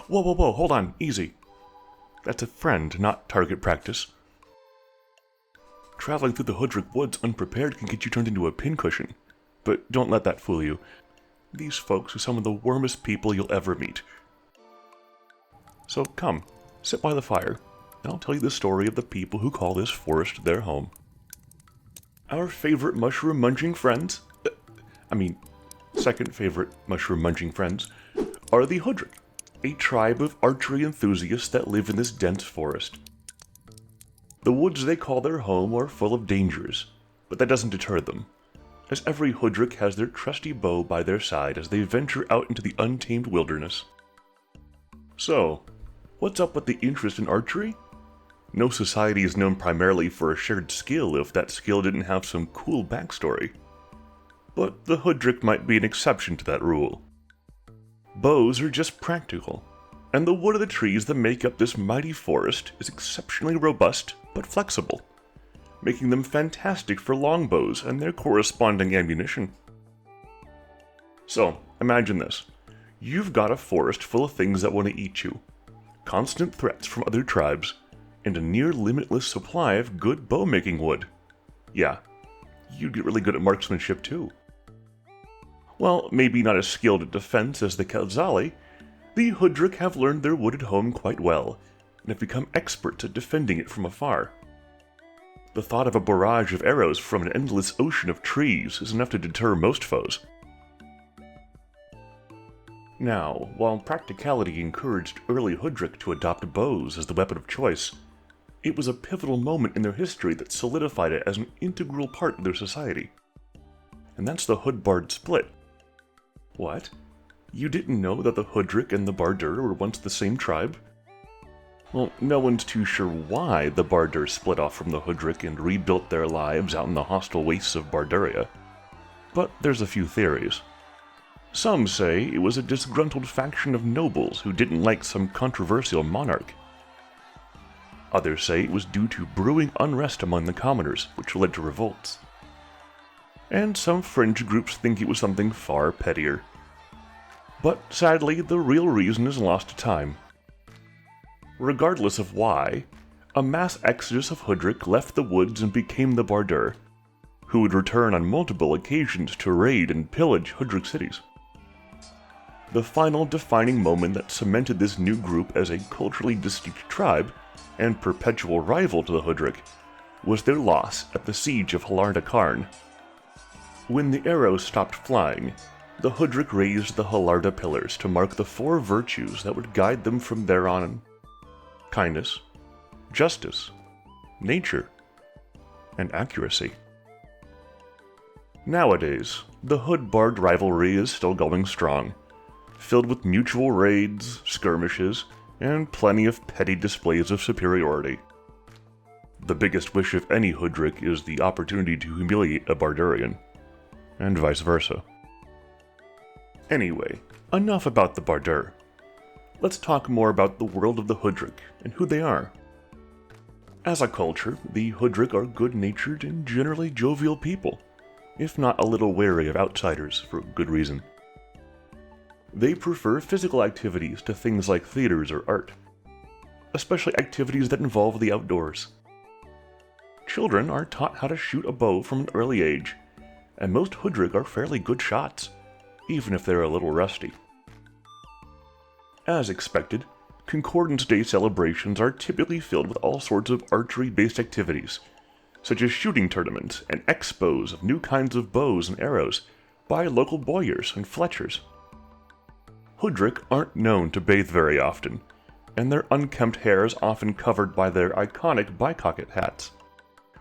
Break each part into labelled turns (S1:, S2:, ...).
S1: Whoa, whoa, whoa, hold on, easy. That's a friend, not target practice. Traveling through the Hoodrick woods unprepared can get you turned into a pincushion. But don't let that fool you. These folks are some of the warmest people you'll ever meet. So come, sit by the fire, and I'll tell you the story of the people who call this forest their home. Our favorite mushroom-munching friends, second favorite mushroom-munching friends, are the Hoodrick, a tribe of archery enthusiasts that live in this dense forest. The woods they call their home are full of dangers, but that doesn't deter them, as every Hoodrick has their trusty bow by their side as they venture out into the untamed wilderness. So, what's up with the interest in archery? No society is known primarily for a shared skill if that skill didn't have some cool backstory. But the Hoodrick might be an exception to that rule. Bows are just practical, and the wood of the trees that make up this mighty forest is exceptionally robust but flexible, making them fantastic for longbows and their corresponding ammunition. So, imagine this. You've got a forest full of things that want to eat you, constant threats from other tribes, and a near-limitless supply of good bow-making wood. Yeah, you'd get really good at marksmanship too. While maybe not as skilled at defense as the Quetzali, the Hoodrick have learned their wooded home quite well, and have become experts at defending it from afar. The thought of a barrage of arrows from an endless ocean of trees is enough to deter most foes. Now, while practicality encouraged early Hoodrick to adopt bows as the weapon of choice, it was a pivotal moment in their history that solidified it as an integral part of their society. And that's the Hudbard split. What? You didn't know that the Hoodrick and the Bardur were once the same tribe? Well, no one's too sure why the Bardur split off from the Hoodrick and rebuilt their lives out in the hostile wastes of Barduria. But there's a few theories. Some say it was a disgruntled faction of nobles who didn't like some controversial monarch. Others say it was due to brewing unrest among the commoners, which led to revolts. And some fringe groups think it was something far pettier. But sadly, the real reason is lost to time. Regardless of why, a mass exodus of Hudrik left the woods and became the Bardur, who would return on multiple occasions to raid and pillage Hudrik cities. The final defining moment that cemented this new group as a culturally distinct tribe and perpetual rival to the Hudrik was their loss at the siege of Halarda-Karn. When the arrows stopped flying, the Hudrik raised the Halarda pillars to mark the 4 virtues that would guide them from there on: kindness, justice, nature, and accuracy. Nowadays, the Hudbard rivalry is still going strong, filled with mutual raids, skirmishes, and plenty of petty displays of superiority. The biggest wish of any Hudrik is the opportunity to humiliate a Bardurian, and vice versa. Anyway, enough about the Bardur. Let's talk more about the world of the Hudrik and who they are. As a culture, the Hudrik are good-natured and generally jovial people, if not a little wary of outsiders for good reason. They prefer physical activities to things like theaters or art, especially activities that involve the outdoors. Children are taught how to shoot a bow from an early age, and most Hudrik are fairly good shots, even if they're a little rusty. As expected, Concordance Day celebrations are typically filled with all sorts of archery-based activities, such as shooting tournaments and expos of new kinds of bows and arrows by local bowyers and fletchers. Hudrik aren't known to bathe very often, and their unkempt hair is often covered by their iconic bicocket hats,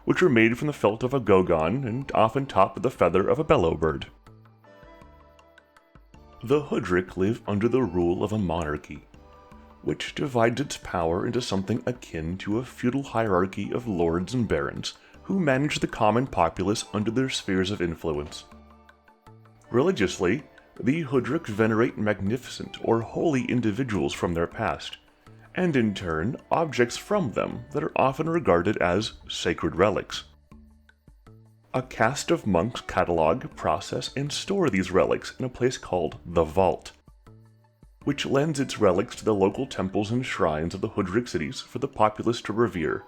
S1: which are made from the felt of a gogon and often topped with the feather of a bellow bird. The Hudrik live under the rule of a monarchy, which divides its power into something akin to a feudal hierarchy of lords and barons who manage the common populace under their spheres of influence. Religiously, the Hudrik venerate magnificent or holy individuals from their past, and in turn, objects from them that are often regarded as sacred relics. A caste of monks catalog, process, and store these relics in a place called the Vault. which lends its relics to the local temples and shrines of the Hoodrick cities for the populace to revere.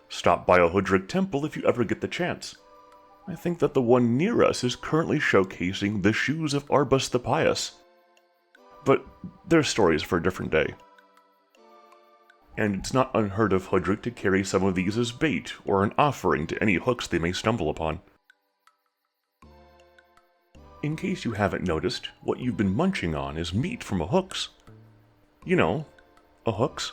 S1: Stop by a Hoodrick temple if you ever get the chance. I think that the one near us is currently showcasing the shoes of Arbus the Pious. But their story is for a different day. And it's not unheard of Hudrik to carry some of these as bait or an offering to any hooks they may stumble upon. In case you haven't noticed, what you've been munching on is meat from a hooks. You know, a hooks.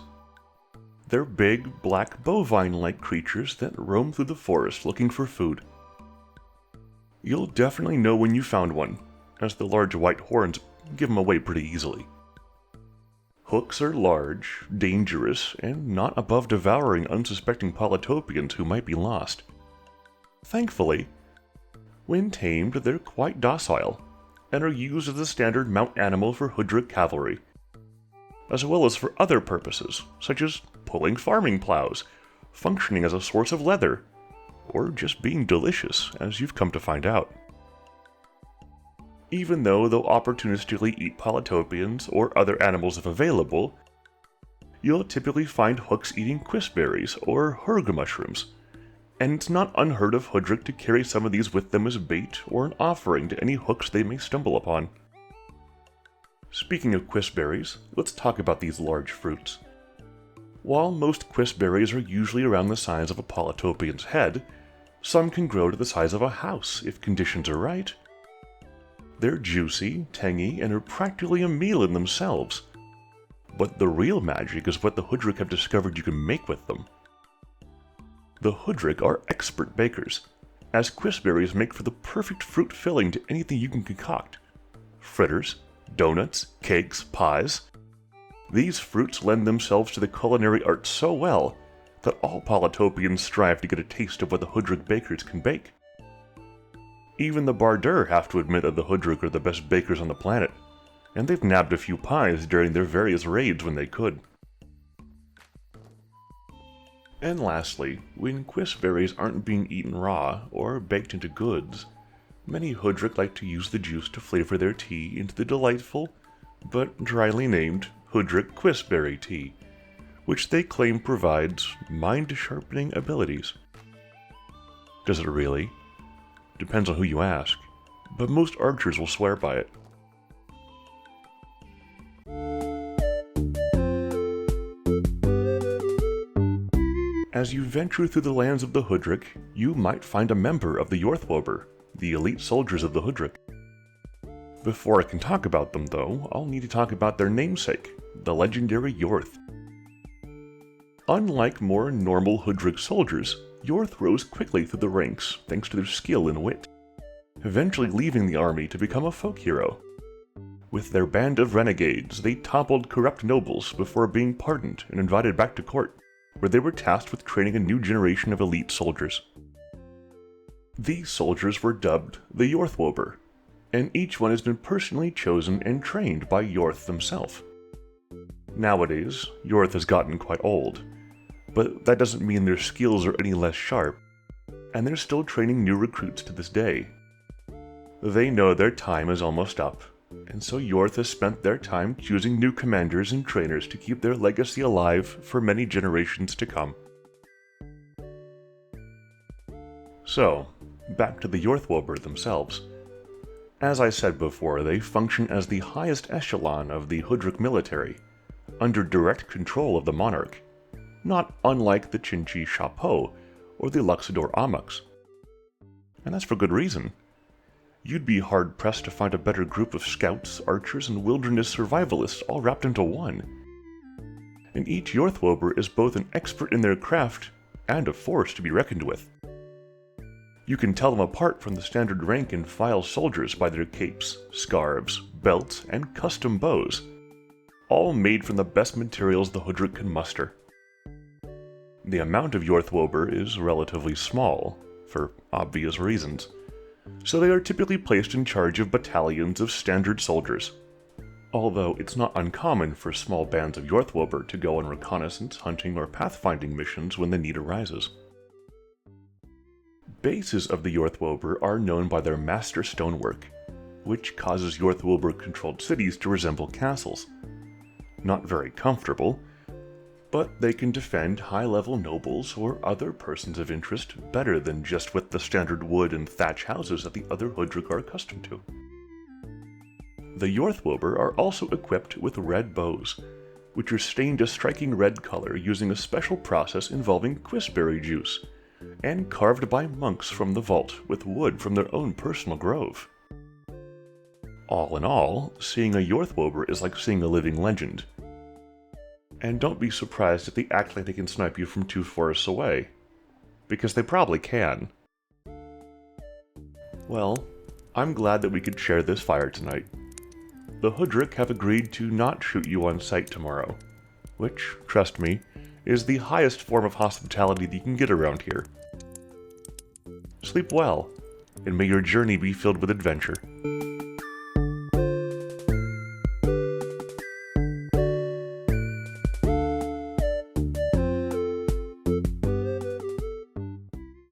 S1: They're big, black, bovine-like creatures that roam through the forest looking for food. You'll definitely know when you found one, as the large white horns give them away pretty easily. Hooks are large, dangerous, and not above devouring unsuspecting Polytopians who might be lost. Thankfully, when tamed, they're quite docile, and are used as a standard mount animal for Hoodrick cavalry, as well as for other purposes, such as pulling farming plows, functioning as a source of leather, or just being delicious, as you've come to find out. Even though they'll opportunistically eat Polytopians or other animals if available, you'll typically find hooks eating Quisberries or Hurg mushrooms, and it's not unheard of Hudrik to carry some of these with them as bait or an offering to any hooks they may stumble upon. Speaking of Quisberries, let's talk about these large fruits. While most Quisberries are usually around the size of a Polytopian's head, some can grow to the size of a house if conditions are right. They're juicy, tangy, and are practically a meal in themselves. But the real magic is what the Hudrik have discovered you can make with them. The Hudrik are expert bakers, as Quisberries make for the perfect fruit filling to anything you can concoct. Fritters, donuts, cakes, pies. These fruits lend themselves to the culinary art so well that all Polytopians strive to get a taste of what the Hudrik bakers can bake. Even the Bardur have to admit that the Hudrik are the best bakers on the planet, and they've nabbed a few pies during their various raids when they could. And lastly, when Quisberries aren't being eaten raw or baked into goods, many Hudrik like to use the juice to flavor their tea into the delightful, but dryly named, Hudrik Quisberry tea, which they claim provides mind-sharpening abilities. Does it really? Depends on who you ask, but most archers will swear by it. As you venture through the lands of the Hudrik, you might find a member of the Yorthwober, the elite soldiers of the Hudrik. Before I can talk about them, though, I'll need to talk about their namesake, the legendary Yorth. Unlike more normal Hudrik soldiers, Yorth rose quickly through the ranks thanks to their skill and wit, eventually leaving the army to become a folk hero. With their band of renegades, they toppled corrupt nobles before being pardoned and invited back to court, where they were tasked with training a new generation of elite soldiers. These soldiers were dubbed the Yourthwober, and each one has been personally chosen and trained by Yorth himself. Nowadays, Yorth has gotten quite old, but that doesn't mean their skills are any less sharp, and they're still training new recruits to this day. They know their time is almost up, and so Yorth has spent their time choosing new commanders and trainers to keep their legacy alive for many generations to come. So, back to the Yorthwober themselves. As I said before, they function as the highest echelon of the Hudrik military, under direct control of the monarch, not unlike the Chinchi Chapeau or the Luxador Amux. And that's for good reason. You'd be hard-pressed to find a better group of scouts, archers, and wilderness survivalists all wrapped into one. And each Yorthwober is both an expert in their craft and a force to be reckoned with. You can tell them apart from the standard rank-and-file soldiers by their capes, scarves, belts, and custom bows, all made from the best materials the Hudrik can muster. The amount of Yorthwober is relatively small, for obvious reasons, so they are typically placed in charge of battalions of standard soldiers, although it's not uncommon for small bands of Yorthwober to go on reconnaissance, hunting, or pathfinding missions when the need arises. Bases of the Yorthwober are known by their master stonework, which causes Yorthwober-controlled cities to resemble castles. Not very comfortable, but they can defend high-level nobles or other persons of interest better than just with the standard wood and thatch houses that the other Hudrik are accustomed to. The Yorthwober are also equipped with red bows, which are stained a striking red color using a special process involving Quisberry juice, and carved by monks from the vault with wood from their own personal grove. All in all, seeing a Yorthwober is like seeing a living legend. And don't be surprised if they act like they can snipe you from 2 forests away, because they probably can. Well, I'm glad that we could share this fire tonight. The Hudrik have agreed to not shoot you on sight tomorrow, which, trust me, is the highest form of hospitality that you can get around here. Sleep well, and may your journey be filled with adventure.